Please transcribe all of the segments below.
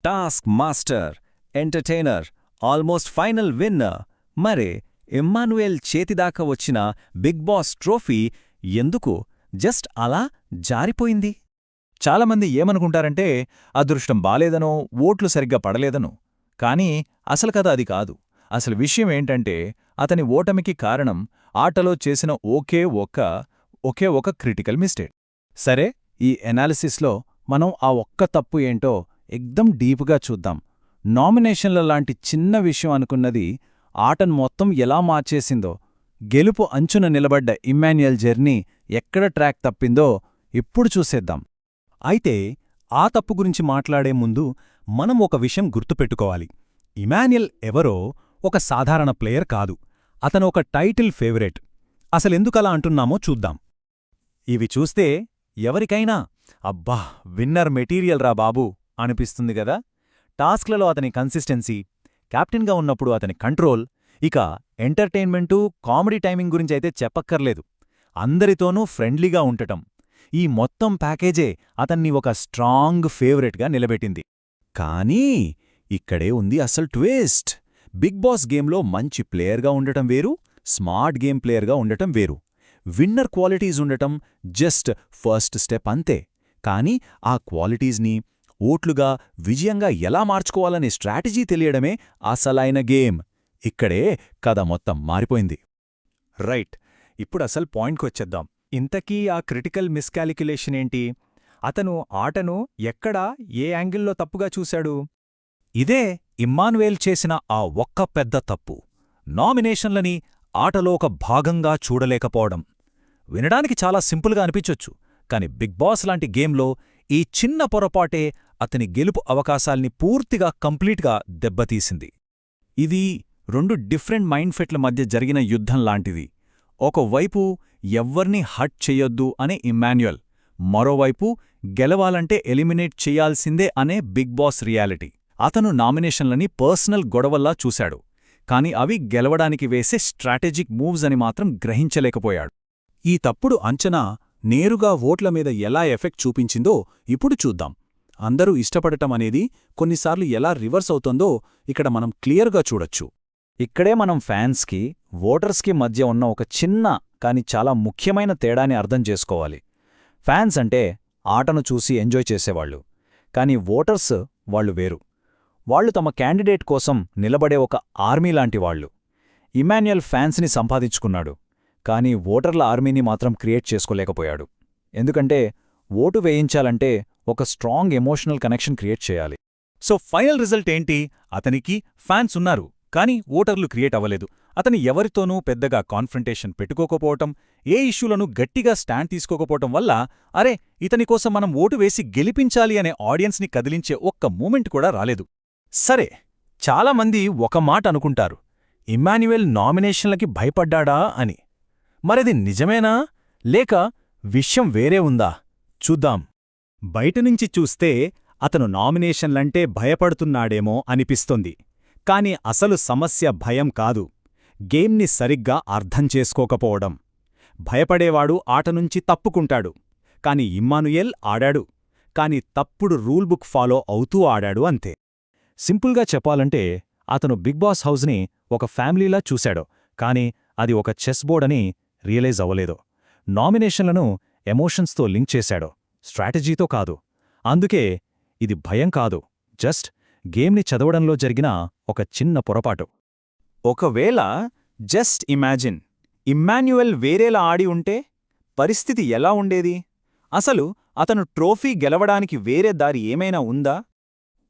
Task master, entertainer, almost final winner. మరే Emmanuel చేతిదాకా వచ్చిన big boss trophy ఎందుకు just అలా జారిపోయింది? చాలామంది ఏమనుకుంటారంటే అదృష్టం బాలేదనో, ఓట్లు సరిగ్గా పడలేదనో. కానీ అసలు కథ అది కాదు. అసలు విషయం ఏంటంటే అతని ఓటమికి కారణం ఆటలో చేసిన ఒకే ఒక క్రిటికల్ మిస్టేక్. సరే, ఈ ఎనాలిసిస్లో మనం ఆ ఒక్క తప్పు ఏంటో ఎక్దం డీప్గా చూద్దాం. నామినేషన్ల లాంటి చిన్న విషయం అనుకున్నది ఆటను మొత్తం ఎలా మార్చేసిందో, గెలుపు అంచున నిలబడ్డ ఇమ్మాన్యుయల్ జర్నీ ఎక్కడ ట్రాక్ తప్పిందో ఇప్పుడు చూసేద్దాం. అయితే ఆ తప్పు గురించి మాట్లాడే ముందు మనం ఒక విషయం గుర్తుపెట్టుకోవాలి. ఇమాన్యుయల్ ఎవరో ఒక సాధారణ ప్లేయర్ కాదు. అతను ఒక టైటిల్ ఫేవరెట్. అసలెందుకలా అంటున్నామో చూద్దాం. ఇవి చూస్తే ఎవరికైనా అబ్బా, విన్నర్ మెటీరియల్ రా బాబూ అనిపిస్తుంది గదా. టాస్క్లలో అతని కన్సిస్టెన్సీ, కెప్టెన్గా ఉన్నప్పుడు అతని కంట్రోల్, ఇక ఎంటర్టైన్మెంటు, కామెడీ టైమింగ్ గురించైతే చెప్పక్కర్లేదు. అందరితోనూ ఫ్రెండ్లీగా ఉండటం, ఈ మొత్తం ప్యాకేజే అతన్ని ఒక స్ట్రాంగ్ ఫేవరెట్గా నిలబెట్టింది. కానీ ఇక్కడే ఉంది అసలు ట్విస్ట్. బిగ్ బాస్ గేమ్లో మంచి ప్లేయర్గా ఉండటం వేరు, స్మార్ట్ గేమ్ ప్లేయర్గా ఉండటం వేరు. విన్నర్ క్వాలిటీస్ ఉండటం జస్ట్ ఫస్ట్ స్టెప్ అంతే. కానీ ఆ క్వాలిటీస్ని ఓట్లుగా, విజయంగా ఎలా మార్చుకోవాలనే స్ట్రాటజీ తెలియడమే అసలైన గేమ్. ఇక్కడే కథ మొత్తం మారిపోయింది. రైట్, ఇప్పుడసలు పాయింట్కొచ్చేద్దాం. ఇంతకీ ఆ క్రిటికల్ మిస్కాలిక్యులేషన్ ఏంటి? అతను ఆటను ఎక్కడా, ఏ యాంగిల్లో తప్పుగా చూశాడు? ఇదే ఇమ్మానుయేల్ చేసిన ఆ ఒక్క పెద్ద తప్పు. నామినేషన్లని ఆటలో ఒక భాగంగా చూడలేకపోవడం. వినడానికి చాలా సింపుల్గా అనిపించొచ్చు, కాని బిగ్ బాస్ లాంటి గేమ్లో ఈ చిన్న పొరపాటే అతని గెలుపు అవకాశాల్ని పూర్తిగా కంప్లీట్గా దెబ్బతీసింది. ఇది రెండు డిఫరెంట్ మైండ్ ఫెట్ల మధ్య జరిగిన యుద్ధం లాంటిది. ఒకవైపు ఎవ్వర్నీ హట్ చెయ్యొద్దు అనే ఇమ్మాన్యుయల్, మరోవైపు గెలవాలంటే ఎలిమినేట్ చెయ్యాల్సిందే అనే బిగ్ బాస్ రియాలిటీ. అతను నామినేషన్లని పర్సనల్ గొడవల్లా చూశాడు, కాని అవి గెలవడానికి వేసే స్ట్రాటజిక్ మూవ్స్ అని మాత్రం గ్రహించలేకపోయాడు. ఈ తప్పుడు అంచనా నేరుగా ఓట్ల మీద ఎలా ఎఫెక్ట్ చూపించిందో ఇప్పుడు చూద్దాం. అందరూ ఇష్టపడటం అనేది కొన్నిసార్లు ఎలా రివర్స్ అవుతోందో ఇక్కడ మనం క్లియర్గా చూడొచ్చు. ఇక్కడే మనం ఫ్యాన్స్కి, ఓటర్స్కి మధ్య ఉన్న ఒక చిన్న కాని చాలా ముఖ్యమైన తేడాని అర్థం చేసుకోవాలి. ఫ్యాన్స్ అంటే ఆటను చూసి ఎంజాయ్ చేసేవాళ్లు, కాని ఓటర్స్ వాళ్లు వేరు. వాళ్లు తమ క్యాండిడేట్ కోసం నిలబడే ఒక ఆర్మీ లాంటి వాళ్లు. ఇమ్మాన్యుయల్ ఫ్యాన్స్ని సంపాదించుకున్నాడు, కాని ఓటర్ల ఆర్మీని మాత్రం క్రియేట్ చేసుకోలేకపోయాడు. ఎందుకంటే ఓటు వేయించాలంటే ఒక స్ట్రాంగ్ ఎమోషనల్ కనెక్షన్ క్రియేట్ చేయాలి. సో ఫైనల్ రిజల్ట్ ఏంటి? అతనికి ఫ్యాన్స్ ఉన్నారు, కానీ ఓటర్లు క్రియేట్ అవ్వలేదు. అతను ఎవరితోనూ పెద్దగా కాన్ఫ్రంటేషన్ పెట్టుకోకపోవటం, ఏ ఇష్యూలను గట్టిగా స్టాండ్ తీసుకోకపోవటం వల్ల అరే, ఇతనికోసం మనం ఓటు వేసి గెలిపించాలి అనే ఆడియన్స్ని కదిలించే ఒక్క మూమెంట్ కూడా రాలేదు. సరే, చాలామంది ఒక మాట అనుకుంటారు, ఇమ్మాన్యుయేల్ నామినేషన్లకి భయపడ్డాడా అని. మరది నిజమేనా, లేక విషయం వేరే ఉందా? చూద్దాం. బయటనుంచి చూస్తే అతను నామినేషన్లంటే భయపడుతున్నాడేమో అనిపిస్తోంది. కాని అసలు సమస్య భయం కాదు, గేమ్ని సరిగ్గా అర్థం చేసుకోకపోవడం. భయపడేవాడు ఆటనుంచి తప్పుకుంటాడు. కాని ఇమ్మానుయేల్ ఆడాడు, కాని తప్పుడు రూల్బుక్ ఫాలో అవుతూ ఆడాడు అంతే. సింపుల్గా చెప్పాలంటే అతను బిగ్ బాస్ హౌస్ని ఒక ఫ్యామిలీలా చూశాడు, కాని అది ఒక చెస్ బోర్డ్ అని రియలైజ్ అవ్వలేదు. నామినేషన్లను ఎమోషన్స్తో లింక్ చేశాడు, స్ట్రాటజీతో కాదు. అందుకే ఇది భయం కాదు, జస్ట్ గేమ్ని చదవడంలో జరిగిన ఒక చిన్న పొరపాటు. ఒకవేళ జస్ట్ ఇమాజిన్, ఇమ్మాన్యుయేల్ వేరేలా ఆడి ఉంటే పరిస్థితి ఎలా ఉండేది? అసలు అతను ట్రోఫీ గెలవడానికి వేరే దారి ఏమైనా ఉందా?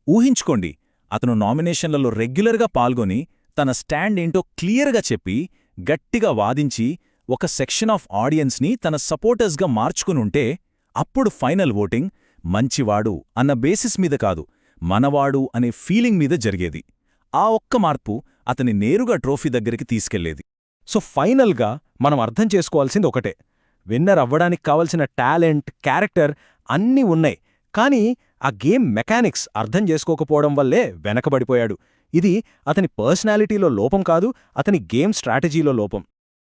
ఊహించుకోండి, అతను నామినేషన్లలో రెగ్యులర్గా పాల్గొని తన స్టాండ్ ఏంటో క్లియర్గా చెప్పి, గట్టిగా వాదించి ఒక సెక్షన్ ఆఫ్ ఆడియన్స్ని తన సపోర్టర్స్గా మార్చుకునుంటే అప్పుడు ఫైనల్ ఓటింగ్ మంచివాడు అన్న బేసిస్ మీద కాదు, మనవాడు అనే ఫీలింగ్ మీద జరిగేది. ఆ ఒక్క మార్పు అతని నేరుగా ట్రోఫీ దగ్గరికి తీసుకెళ్లేది. సో ఫైనల్గా మనం అర్థం చేసుకోవాల్సింది ఒకటే, విన్నర్ అవ్వడానికి కావలసిన టాలెంట్, క్యారెక్టర్ అన్నీ ఉన్నాయి, కానీ ఆ గేమ్ మెకానిక్స్ అర్థం చేసుకోకపోవడం వల్లే వెనకబడిపోయాడు. ఇది అతని పర్సనాలిటీలో లోపం కాదు, అతని గేమ్ స్ట్రాటజీలో లోపం.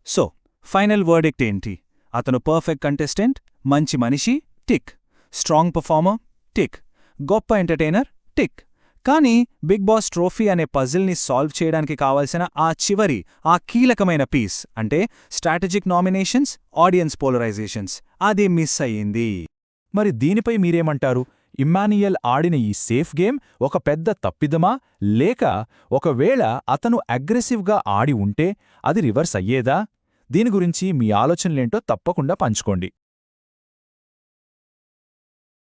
సో ఫైనల్ వర్డిక్ట్ ఏంటి? అతను పర్ఫెక్ట్ కంటెస్టెంట్, మంచి మనిషి, టిక్. Strong performer, tick. గొప్ప ఎంటర్టైనర్, టిక్. కానీ బిగ్ బాస్ ట్రోఫీ అనే పజిల్ని సాల్వ్ చేయడానికి కావాల్సిన ఆ కీలకమైన పీస్ అంటే స్ట్రాటజిక్ నామినేషన్స్, ఆడియన్స్ పోలరైజేషన్స్ అది మిస్ అయ్యింది. మరి దీనిపై మీరేమంటారు? ఇమ్మాన్యుయల్ ఆడిన ఈ సేఫ్ గేమ్ ఒక పెద్ద తప్పిదమా, లేక ఒకవేళ అతను అగ్రెసివ్గా ఆడి ఉంటే అది రివర్స్ అయ్యేదా? దీని గురించి మీ ఆలోచనలేంటో తప్పకుండా పంచుకోండి.